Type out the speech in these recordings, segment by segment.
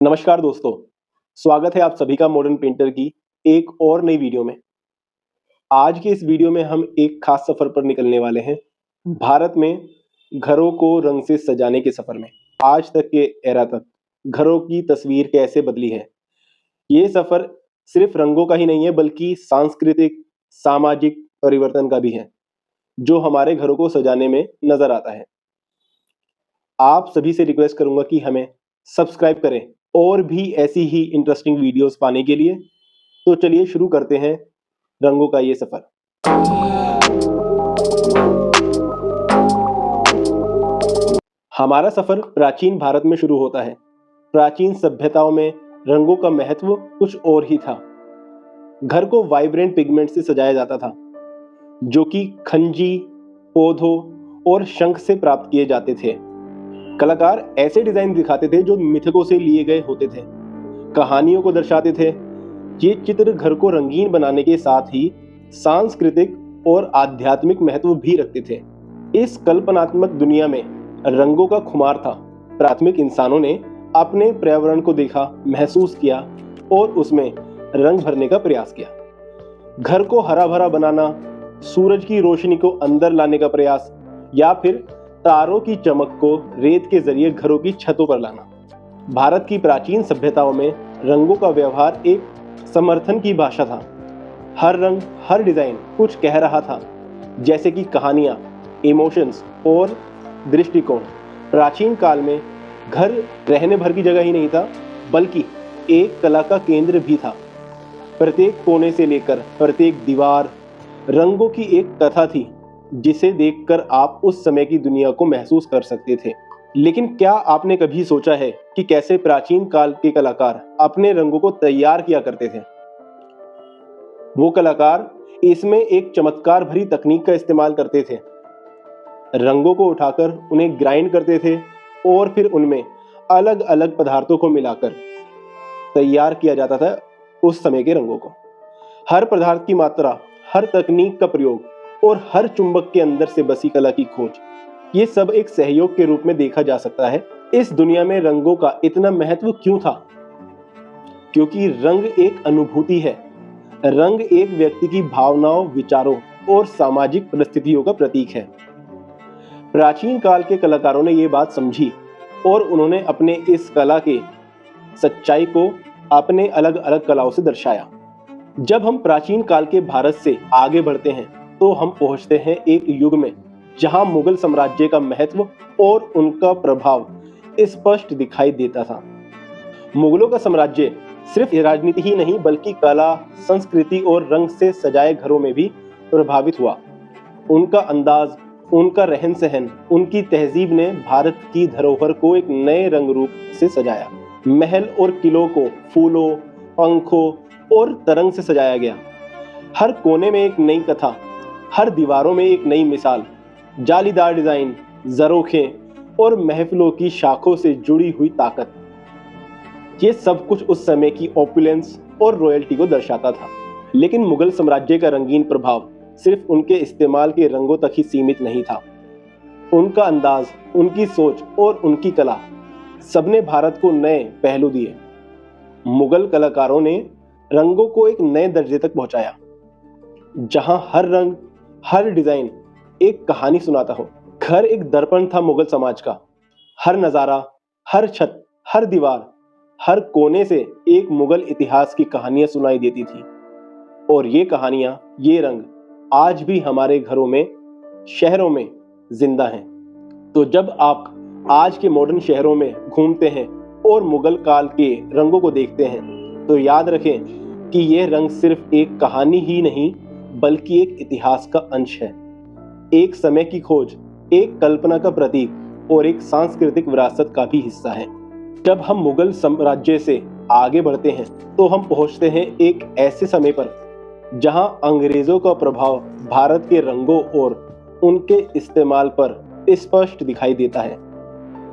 नमस्कार दोस्तों, स्वागत है आप सभी का मॉडर्न पेंटर की एक और नई वीडियो में। आज के इस वीडियो में हम एक खास सफर पर निकलने वाले हैं। भारत में घरों को रंग से सजाने के सफर में आज तक के एरा तक घरों की तस्वीर कैसे बदली है। ये सफर सिर्फ रंगों का ही नहीं है बल्कि सांस्कृतिक, सामाजिक परिवर्तन का भी है, जो हमारे घरों को सजाने में नजर आता है। आप सभी से रिक्वेस्ट करूंगा कि हमें सब्सक्राइब करें और भी ऐसी ही इंटरेस्टिंग वीडियोस पाने के लिए। तो चलिए शुरू करते हैं रंगों का ये सफर। हमारा सफर प्राचीन भारत में शुरू होता है। प्राचीन सभ्यताओं में रंगों का महत्व कुछ और ही था। घर को वाइब्रेंट पिगमेंट से सजाया जाता था, जो कि खंजी, पौधों और शंख से प्राप्त किए जाते थे। कलाकार ऐसे डिजाइन दिखाते थे जो मिथकों से लिए गए होते थे, कहानियों को दर्शाते थे। ये चित्र घर को रंगीन बनाने के साथ ही सांस्कृतिक और आध्यात्मिक महत्व भी रखते थे। इस कल्पनात्मक दुनिया में रंगों का खुमार था। प्राथमिक इंसानों ने अपने पर्यावरण को देखा, महसूस किया और उसमें रंग भरने का प्रयास किया। घर को हरा भरा बनाना, सूरज की रोशनी को अंदर लाने का प्रयास, या फिर तारों की चमक को रेत के जरिए घरों की छतों पर लाना। भारत की प्राचीन सभ्यताओं में रंगों का व्यवहार एक समर्थन की भाषा था। हर रंग, हर डिजाइन कुछ कह रहा था, जैसे कि कहानियां, इमोशंस और दृष्टिकोण। प्राचीन काल में घर रहने भर की जगह ही नहीं था, बल्कि एक कला का केंद्र भी था। प्रत्येक कोने से लेकर प्रत्येक दीवार रंगों की एक कथा थी, जिसे देखकर आप उस समय की दुनिया को महसूस कर सकते थे। लेकिन क्या आपने कभी सोचा है कि कैसे प्राचीन काल के कलाकार अपने रंगों को तैयार किया करते थे? वो कलाकार इसमें एक चमत्कार भरी तकनीक का इस्तेमाल करते थे। रंगों को उठाकर उन्हें ग्राइंड करते थे और फिर उनमें अलग अलग पदार्थों को मिलाकर तैयार किया जाता था उस समय के रंगों को। हर पदार्थ की मात्रा, हर तकनीक का प्रयोग और हर चुंबक के अंदर से बसी कला की खोज, ये सब एक सहयोग के रूप में देखा जा सकता है। इस दुनिया में रंगों का इतना महत्व क्यों था? क्योंकि रंग एक अनुभूति है। रंग एक व्यक्ति की भावनाओं, विचारों और सामाजिक परिस्थितियों का प्रतीक है। प्राचीन काल के कलाकारों ने ये बात समझी और उन्होंने अपने इस कला के सच्चाई को अपने अलग अलग कलाओं से दर्शाया। जब हम प्राचीन काल के भारत से आगे बढ़ते हैं तो हम पहुंचते हैं एक युग में जहां मुगल साम्राज्य का महत्व और उनका प्रभाव स्पष्ट दिखाई देता था। मुगलों का साम्राज्य सिर्फ राजनीति ही नहीं बल्कि कला, संस्कृति और रंग से सजाए घरों में भी प्रभावित हुआ। उनका अंदाज, उनका रहन सहन, उनकी तहजीब ने भारत की धरोहर को एक नए रंग रूप से सजाया। महल और किलों को फूलों, पंखों और तरंग से सजाया गया। हर कोने में एक नई कथा, हर दीवारों में एक नई मिसाल। जालीदार डिजाइन, ज़रोखें और महफिलों की शाखों से जुड़ी हुई ताकत, ये सब कुछ उस समय की ऑपुलेंस और रॉयल्टी को दर्शाता था। लेकिन मुगल साम्राज्य का रंगीन प्रभाव सिर्फ उनके इस्तेमाल के रंगों तक ही सीमित नहीं था। उनका अंदाज, उनकी सोच और उनकी कला, सबने भारत को नए पहलू दिए। मुगल कलाकारों ने रंगों को एक नए दर्जे तक पहुंचाया, जहां हर रंग, हर डिजाइन एक कहानी सुनाता हो। घर एक दर्पण था मुगल समाज का। हर नजारा, हर छत, हर दीवार, हर कोने से एक मुगल इतिहास की कहानियां सुनाई देती थी। और ये कहानियां, ये रंग आज भी हमारे घरों में, शहरों में जिंदा हैं। तो जब आप आज के मॉडर्न शहरों में घूमते हैं और मुगल काल के रंगों को देखते हैं, तो याद रखें कि यह रंग सिर्फ एक कहानी ही नहीं बल्कि एक इतिहास का अंश है, एक समय की खोज, एक कल्पना का प्रतीक और एक सांस्कृतिक विरासत का भी हिस्सा है। जब हम मुगल साम्राज्य से आगे बढ़ते हैं तो हम पहुंचते हैं एक ऐसे समय पर जहां अंग्रेजों का प्रभाव भारत के रंगों और उनके इस्तेमाल पर स्पष्ट दिखाई देता है।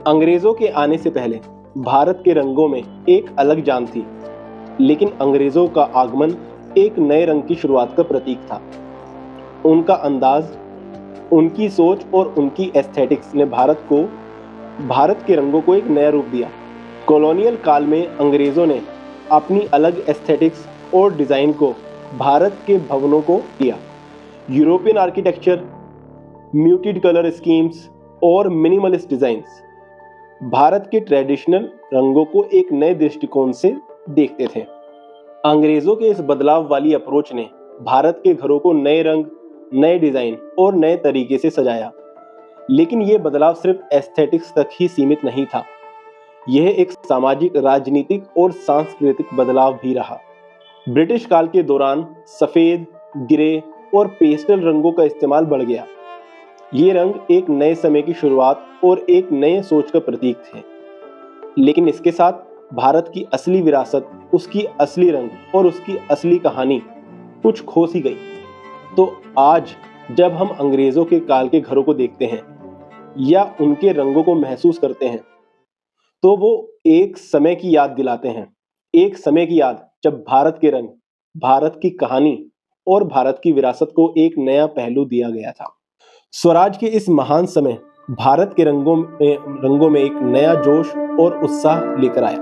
अंग्रेजों के आने से पहले भारत के रंगों में एक अलग जान थी, लेकिन अंग्रेजों का आगमन एक नए रंग की शुरुआत का प्रतीक था। उनका अंदाज, उनकी सोच और उनकी एस्थेटिक्स ने भारत के रंगों को एक नया रूप दिया। कॉलोनियल काल में अंग्रेजों ने अपनी अलग एस्थेटिक्स और डिजाइन को भारत के भवनों को दिया। European architecture, muted colour schemes और मिनिमलिस्ट डिजाइन्स भारत के ट्रेडिशनल रंगों को एक नए दृष्टिकोण से देखते थे। अंग्रेजों के इस बदलाव वाली अप्रोच ने भारत के घरों को नए रंग, नए डिजाइन और नए तरीके से सजाया। लेकिन यह बदलाव सिर्फ एस्थेटिक्स तक ही सीमित नहीं था, यह एक सामाजिक, राजनीतिक और सांस्कृतिक बदलाव भी रहा। ब्रिटिश काल के दौरान सफेद, ग्रे और पेस्टल रंगों का इस्तेमाल बढ़ गया। ये रंग एक नए समय की शुरुआत और एक नए सोच का प्रतीक थे। लेकिन इसके साथ भारत की असली विरासत, उसकी असली रंग और उसकी असली कहानी कुछ खो सी गई। तो आज जब हम अंग्रेजों के काल के घरों को देखते हैं या उनके रंगों को महसूस करते हैं, तो वो एक समय की याद दिलाते हैं। एक समय की याद जब भारत के रंग, भारत की कहानी और भारत की विरासत को एक नया पहलू दिया गया था। स्वराज के इस महान समय भारत के रंगों में एक नया जोश और उत्साह लेकर आया।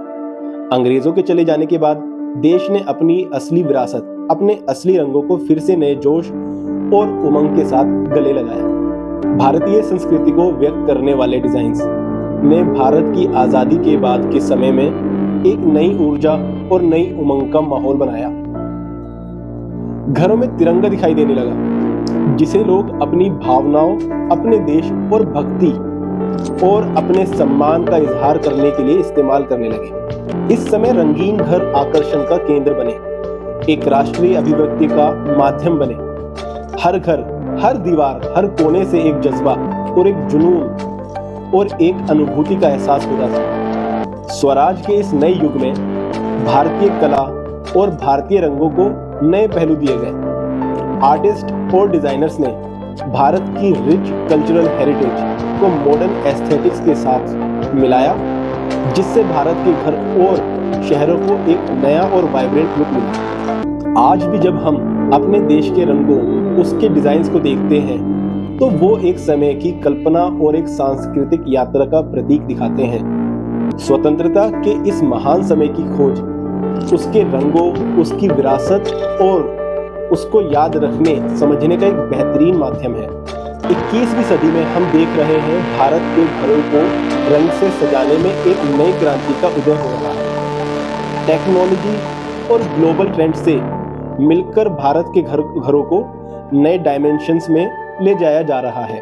अंग्रेजों के चले जाने के बाद देश ने अपनी असली विरासत, अपने असली रंगों को फिर से नए जोश और उमंग के साथ गले लगाया। भारतीय संस्कृति को व्यक्त करने वाले डिजाइन्स ने भारत की आजादी के बाद के समय में एक नई ऊर्जा और नई उमंग का माहौल बनाया। घरों में तिरंगा दिखाई देने लगा, जिसे लोग अपनी भावनाओं, अपने देश और भक्ति और अपने सम्मान का इजहार करने के लिए इस्तेमाल करने लगे। इस समय रंगीन घर आकर्षण का केंद्र बने, एक राष्ट्रीय अभिव्यक्ति का माध्यम बने। हर घर, हर दीवार, हर कोने से एक जज्बा और एक जुनून और एक अनुभूति का एहसास होता था। स्वराज के इस नए युग में भारतीय कला और भारतीय रंगों को नए पहलू दिए गए। आर्टिस्ट और डिजाइनर्स ने भारत की रिच कल्चरल हेरिटेज को मॉडर्न एस्थेटिक्स के साथ मिलाया, जिससे भारत के घर और शहरों को एक नया और वाइब्रेंट लुक मिला। आज भी जब हम अपने देश के रंगों, उसके डिजाइन्स को देखते हैं, तो वो एक समय की कल्पना और एक सांस्कृतिक यात्रा का प्रतीक दिखाते हैं। स्वतंत्रता के इस महान समय की खोज उसके रंगों, उसकी विरासत और उसको याद रखने, समझने का एक बेहतरीन माध्यम है। 21वीं सदी में हम देख रहे हैं भारत के घरों को रंग से सजाने में एक नई क्रांति का उदय हो रहा है। टेक्नोलॉजी और ग्लोबल ट्रेंड से मिलकर भारत के घरों को नए डायमेंशंस में ले जाया जा रहा है।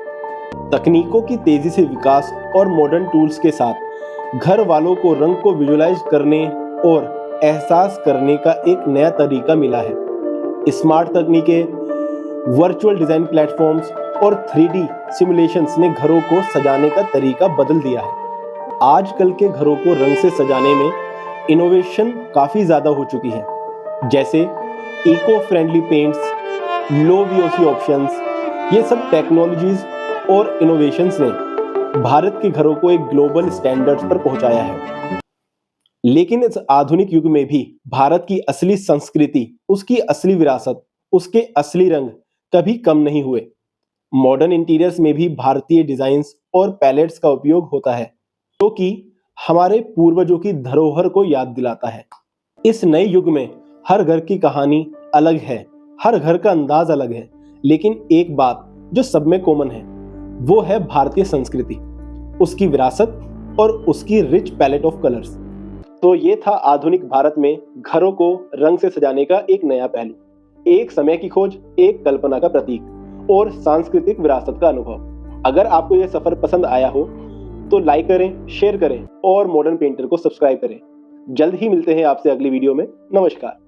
तकनीकों की तेजी से विकास और मॉडर्न टूल्स के साथ घर वालों को रंग को विजुअलाइज करने और एहसास करने का एक नया तरीका मिला है। स्मार्ट तकनीकें, वर्चुअल डिजाइन प्लेटफॉर्म्स और 3D सिमुलेशंस ने घरों को सजाने का तरीका बदल दिया है। आजकल के घरों को रंग से सजाने में इनोवेशन काफी ज्यादा हो चुकी है, जैसे इको फ्रेंडली पेंट्स, लो VOC ऑप्शंस। ये सब टेक्नोलॉजीज और इनोवेशंस ने भारत के घरों को एक ग्लोबल स्टैंडर्ड्स पर पहुंचाया है। लेकिन इस आधुनिक युग में भी भारत की असली संस्कृति, उसकी असली विरासत, उसके असली रंग कभी कम नहीं हुए। मॉडर्न इंटीरियर्स में भी भारतीय डिजाइन्स और पैलेट्स का उपयोग होता है, जो कि हमारे पूर्वजों की धरोहर को याद दिलाता है। इस नए युग में हर घर की कहानी अलग है, हर घर का अंदाज अलग है, लेकिन एक बात जो सब में कॉमन है, वो है भारतीय संस्कृति, उसकी विरासत और उसकी रिच पैलेट ऑफ कलर्स। तो ये था आधुनिक भारत में घरों को रंग से सजाने का एक नया पहलू, एक समय की खोज, एक कल्पना का प्रतीक और सांस्कृतिक विरासत का अनुभव। अगर आपको यह सफर पसंद आया हो तो लाइक करें, शेयर करें और मॉडर्न पेंटर को सब्सक्राइब करें। जल्द ही मिलते हैं आपसे अगली वीडियो में। नमस्कार।